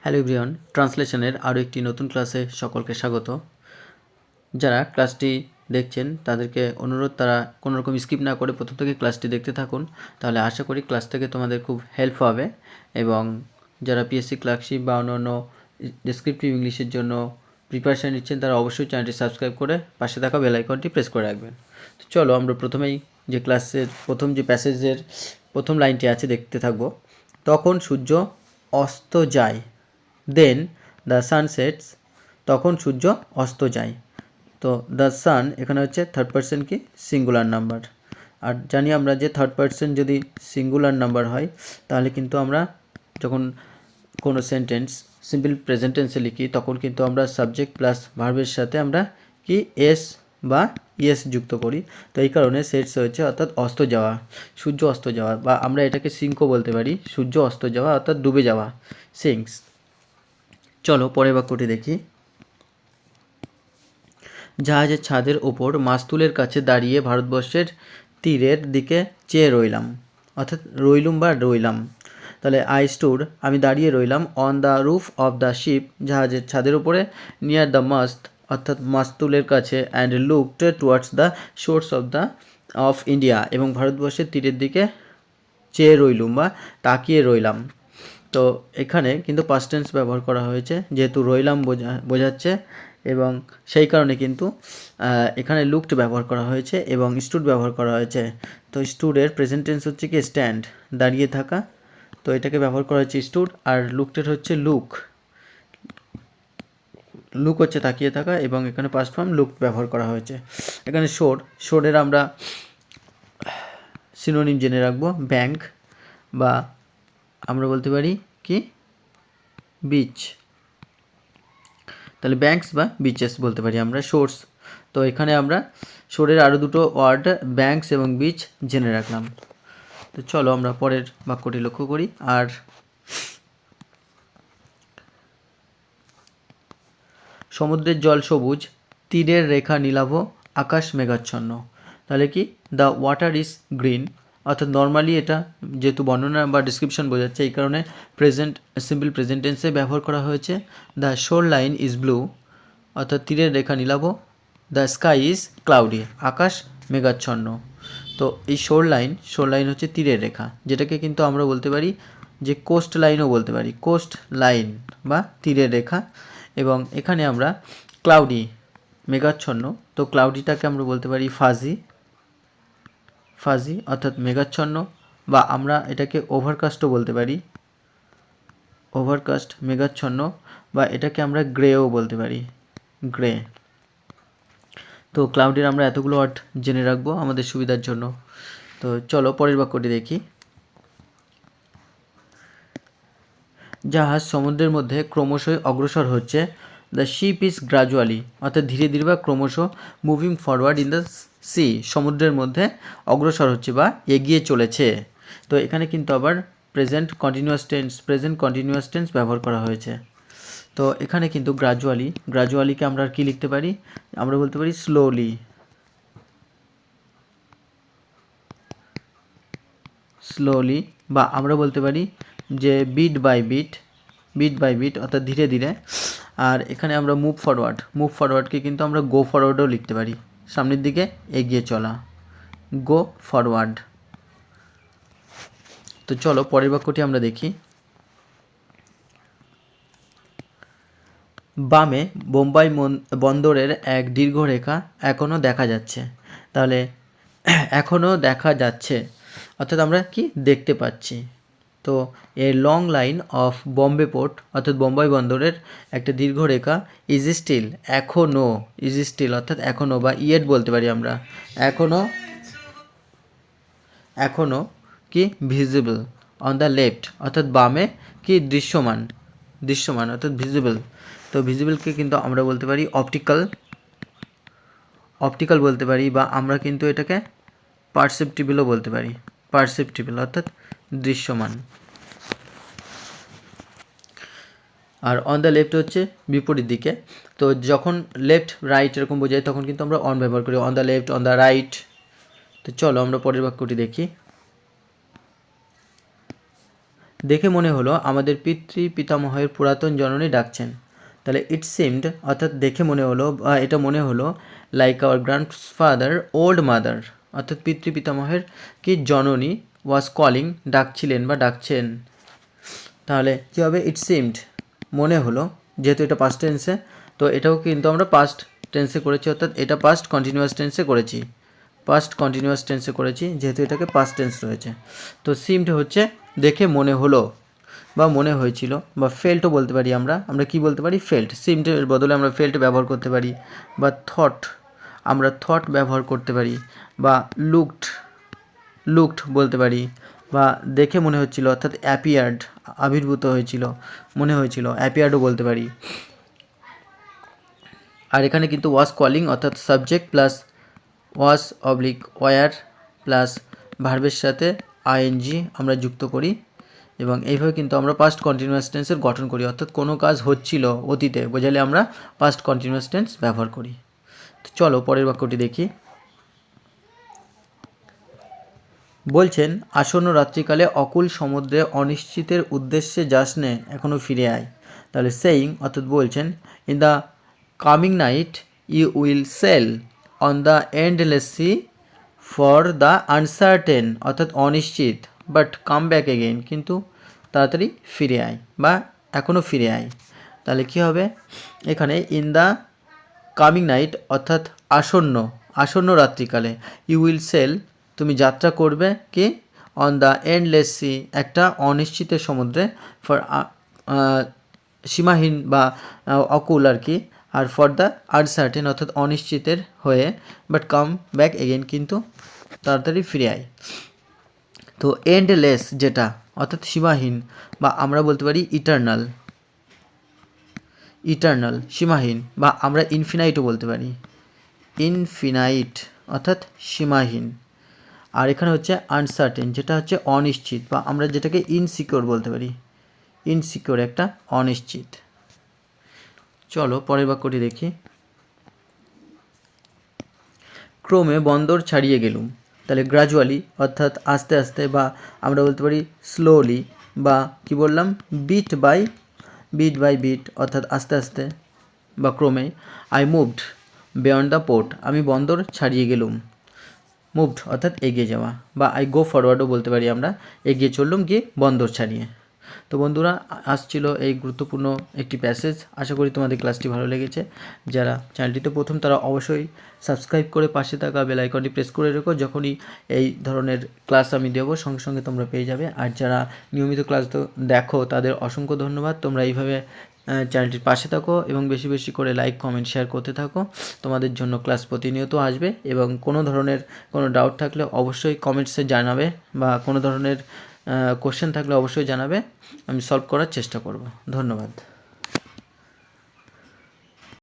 Hello everyone, ট্রান্সলেশনের আরও একটি নতুন ক্লাসে সকলকে স্বাগত। যারা ক্লাসটি দেখছেন তাদেরকে অনুরোধ তারা কোনো রকম স্কিপ না করে প্রথম থেকে ক্লাসটি দেখতে থাকুন, তাহলে আশা করি ক্লাস থেকে তোমাদের খুব হেল্প হবে। এবং যারা পিএসসি ক্লার্কশিপ বা অন্যান্য ডেসক্রিপটিভ ইংলিশের জন্য প্রিপারেশান নিচ্ছেন তারা অবশ্যই চ্যানেলটি সাবস্ক্রাইব করে পাশে থাকা বেল আইকনটি প্রেস করে রাখবেন। তো চলো আমরা প্রথমেই যে ক্লাসের প্রথম যে প্যাসেজের প্রথম লাইনটি আছে দেখতে থাকবো। তখন সূর্য অস্ত যায়, দেন দ্য সান সেটস, তখন সূর্য অস্ত যায়। তো দ্য সান এখানে হচ্ছে থার্ড পারসন কি সিঙ্গুলার নাম্বার, আর জানি আমরা যে থার্ড পারসন যদি সিঙ্গুলার নাম্বার হয় তাহলে কিন্তু আমরা যখন কোনো সেন্টেন্স সিম্পল প্রেজেন্ট টেন্সে লিখি তখন কিন্তু আমরা সাবজেক্ট প্লাস ভার্বের সাথে আমরা কি এস বা ইয়েস যুক্ত করি। তো এই কারণে সেটস হয়েছে অর্থাৎ অস্ত যাওয়া, সূর্য অস্ত যাওয়া, বা আমরা এটাকে সিঙ্কও বলতে পারি, সূর্য অস্ত যাওয়া অর্থাৎ ডুবে যাওয়া, সিঙ্কস। চলো পরের বাক্যটি দেখি। জাহাজের ছাদের ওপর মাস্তুলের কাছে দাঁড়িয়ে ভারতবর্ষের তীরের দিকে চেয়ে রইলাম, অর্থাৎ রইলুম বা রইলাম। তাহলে আই স্টুড, আমি দাঁড়িয়ে রইলাম, on the roof of the ship, জাহাজের ছাদের উপরে, নিয়ার দ্য মাস্ট অর্থাৎ মাস্তুলের কাছে, and looked towards the shores of India, এবং ভারতবর্ষের তীরের দিকে চেয়ে রইলুম বা তাকিয়ে রইলাম। তো এখানে কিন্তু পাস্ট টেন্স ব্যবহার করা হয়েছে, যেহেতু রইলাম বোঝাচ্ছে, এবং সেই কারণে কিন্তু এখানে লুকড ব্যবহার করা হয়েছে এবং স্টুড ব্যবহার করা হয়েছে। তো স্টুডের প্রেজেন্ট টেন্স হচ্ছে কি স্ট্যান্ড, দাঁড়িয়ে থাকা, তো এটাকে ব্যবহার করা হচ্ছে স্টুড। আর লুকটের হচ্ছে লুক, লুক হচ্ছে তাকিয়ে থাকা, এবং এখানে পাস্ট ফর্ম লুক ব্যবহার করা হয়েছে। এখানে শোরের আমরা সিনোনিম জেনে রাখবো, ব্যাংক, বা আমরা বলতে পারি কি বিচ, তাহলে ব্যাংকস বা বিচেস বলতে পারি আমরা, শোর্স। তো এখানে আমরা শোরের আরও দুটো ওয়ার্ড ব্যাংকস এবং বিচ জেনে রাখলাম। তো চলো আমরা পরের বাক্যটি লক্ষ্য করি। আর সমুদ্রের জল সবুজ, তীরের রেখা নীলাভ, আকাশ মেঘাচ্ছন্ন। তাহলে কি দ্য ওয়াটার ইজ গ্রিন, অর্থাৎ নর্মালি এটা যেহেতু বর্ণনা বা ডিসক্রিপশন বোঝাচ্ছে এই কারণে প্রেজেন্ট সিম্পল প্রেজেন্ট টেন্সে ব্যবহার করা হয়েছে। দ্য শোর লাইন ইজ ব্লু, অর্থাৎ তীরের রেখা নীলাভ, দ্য স্কাই ইজ ক্লাউডি, আকাশ মেঘাচ্ছন্ন। তো এই শোর লাইন হচ্ছে তীরের রেখা, যেটাকে কিন্তু আমরা বলতে পারি যে কোস্ট লাইনও বলতে পারি, কোস্ট লাইন বা তীরের রেখা। এবং এখানে আমরা ক্লাউডি মেঘাচ্ছন্ন, তো ক্লাউডিটাকে আমরা বলতে পারি ফাজি অর্থাৎ মেঘাচ্ছন্ন, বা আমরা এটাকে ওভারকাস্টও বলতে পারি, ওভারকাস্ট মেঘাচ্ছন্ন, বা এটাকে আমরা গ্রেও বলতে পারি, গ্রে। তো ক্লাউডের আমরা এতগুলো ওয়ার্ড জেনে রাখবো আমাদের সুবিধার জন্য। তো চলো পরের বাক্যটি দেখি। জাহাজ সমুদ্রের মধ্যে ক্রমশই অগ্রসর হচ্ছে, দ্য শিপ ইজ গ্রাজুয়ালি, অর্থাৎ ধীরে ধীরে বা ক্রমশ, moving forward in the sea, সমুদ্রের মধ্যে অগ্রসর হচ্ছে বা এগিয়ে চলেছে। তো এখানে কিন্তু আবার প্রেজেন্ট কন্টিনিউয়াস টেন্স ব্যবহার করা হয়েছে। তো এখানে কিন্তু গ্রাজুয়ালিকে আমরা কি লিখতে পারি, আমরা বলতে পারি স্লোলি, বা আমরা বলতে পারি যে বিট বাই বিট অর্থাৎ ধীরে ধীরে। আর এখানে আমরা মুভ ফরওয়ার্ডকে কিন্তু আমরা গো ফরওয়ার্ডও লিখতে পারি, সামনের দিকে এগিয়ে চলা, গো ফরওয়ার্ড। তো চলো পরের বাক্যটি আমরা দেখি। বামে বোম্বাই বন্দরের এক দীর্ঘ রেখা এখনও দেখা যাচ্ছে, তাহলে এখনও দেখা যাচ্ছে অর্থাৎ আমরা কি দেখতে পাচ্ছি। তো a long line of Bombay port, অর্থাৎ বোম্বাই বন্দরের একটা দীর্ঘ রেখা, ইজ স্টিল, অর্থাৎ এখনও, বা ইয়েট বলতে পারি আমরা, এখনও কি ভিজিবল অন দ্য লেফট, অর্থাৎ বামে কি দৃশ্যমান অর্থাৎ ভিজিবল। তো ভিজিবলকে কিন্তু আমরা বলতে পারি অপটিক্যাল বলতে পারি, বা আমরা কিন্তু এটাকে পারসেপ্টিবলও বলতে পারি, অর্থাৎ দৃশ্যমান। আর অন দ্য লেফট হচ্ছে বিপরীত দিকে। তো যখন লেফট রাইট এরকম বোঝায় তখন কিন্তু আমরা অন ব্যবহার করি, on the left, on the right. তো চলো আমরা পরের বাক্যটি দেখি। দেখে মনে হলো আমাদের পিতামহের পুরাতন জননী ডাকছেন। তাহলে ইট সিমড অর্থাৎ দেখে মনে হলো বা এটা মনে হলো like our grandfather old mother অর্থাৎ পিতামহের কি জননী ওয়াজ কলিং ডাকছিলেন বা ডাকছেন। তাহলে কী হবে, ইট সিমড মনে হলো, যেহেতু এটা পাস্ট টেন্সে তো এটাও কিন্তু আমরা পাস্ট টেন্সে করেছি, অর্থাৎ এটা পাস্ট কন্টিনিউয়াস টেন্সে করেছি, যেহেতু এটাকে পাস্ট টেন্স রয়েছে। তো সিমড হচ্ছে দেখে মনে হলো বা মনে হয়েছিল, বা ফেল্টও বলতে পারি আমরা কি বলতে পারি, ফেল্ট। সিমডের বদলে আমরা ফেল্ট ব্যবহার করতে পারি, বা আমরা থট ব্যবহার করতে পারি, বা লুকড বলতে পারি, বা দেখে মনে হচ্ছিল অর্থাৎ অ্যাপিয়ার্ড আবির্ভূত হয়েছিল, মনে হয়েছিল, অ্যাপিয়ার্ডও বলতে পারি। আর এখানে কিন্তু ওয়াজ কলিং অর্থাৎ subject plus was were plus ভার্বের সাথে আইএনজি আমরা যুক্ত করি, এবং এইভাবে কিন্তু আমরা পাস্ট কন্টিনিউয়াস টেন্সের গঠন করি, অর্থাৎ কোনো কাজ হচ্ছিল অতীতে বোঝালে আমরা পাস্ট কন্টিনিউয়াস টেন্স ব্যবহার করি। তো চলো পরের বাক্যটি দেখি। বলছেন আসন্ন রাত্রিকালে অকুল সমুদ্রে অনিশ্চিতের উদ্দেশ্যে যাস নে, এখনও ফিরে আয়। তাহলে সেইং অর্থাৎ বলছেন in the coming night you will sail on the endless sea for the uncertain অর্থাৎ অনিশ্চিত, বাট কাম ব্যাক এগেইন কিন্তু তাড়াতাড়ি ফিরে আয় বা এখনও ফিরে আয়। তাহলে কী হবে এখানে, ইন দ্য কামিং নাইট অর্থাৎ আসন্ন রাত্রিকালে, ইউ উইল সেল তুমি যাত্রা করবে কি, অন দ্য এন্ডলেস সি একটা অনিশ্চিতের সমুদ্রে, ফর সীমাহীন বা অকুল আর কি, আর ফর দ্য আনসার্টেন অর্থাৎ অনিশ্চিতের হয়ে, বাট কাম ব্যাক এগেইন কিন্তু তাড়াতাড়ি ফিরে আয়। তো এন্ডলেস যেটা অর্থাৎ সীমাহীন, বা আমরা বলতে পারি ইটার্নাল সীমাহীন, বা আমরা ইনফিনাইটও বলতে পারি, ইনফিনাইট অর্থাৎ সীমাহীন। আর এখানে হচ্ছে আনসার্টেন যেটা হচ্ছে অনিশ্চিত, বা আমরা যেটাকে ইনসিকিওর বলতে পারি, ইনসিকিওর একটা অনিশ্চিত। চলো পরের বাক্যটি দেখি। ক্রমে বন্দর ছাড়িয়ে গেলুম, তাহলে গ্রাজুয়ালি অর্থাৎ আস্তে আস্তে, বা আমরা বলতে পারি স্লোলি, বা কি বললাম বিট বাই বিট অর্থাৎ আস্তে আস্তে বা ক্রমে। I moved beyond the port, আমি বন্দর ছাড়িয়ে গেলুম, মুভড অর্থাৎ এগিয়ে যাওয়া, বা আই গো ফরওয়ার্ডও বলতে পারি আমরা, এগিয়ে চললুম গিয়ে বন্দর ছাড়িয়ে। তো বন্ধুরা আসছিল এই গুরুত্বপূর্ণ একটি প্যাসেজ, আশা করি তোমাদের ক্লাসটি ভালো লেগেছে। যারা চ্যানেলটিতে প্রথম তারা অবশ্যই সাবস্ক্রাইব করে পাশে থাকা বেল আইকনটি প্রেস করে রেখো, যখনই এই ধরনের ক্লাস আমি দেবো সঙ্গে সঙ্গে তোমরা পেয়ে যাবে। আর যারা নিয়মিত ক্লাস দেখো তাদের অসংখ্য ধন্যবাদ, তোমরা এইভাবে চ্যানেলটির পাশে থাকো এবং বেশি বেশি করে লাইক কমেন্ট শেয়ার করতে থাকো। তোমাদের জন্য ক্লাস প্রতিনিয়ত আসবে, এবং কোনো ধরনের কোনো ডাউট থাকলে অবশ্যই কমেন্টসে জানাবে, বা কোনো ধরনের কোশ্চেন থাকলে অবশ্যই জানাবে, আমি সলভ করার চেষ্টা করব। ধন্যবাদ।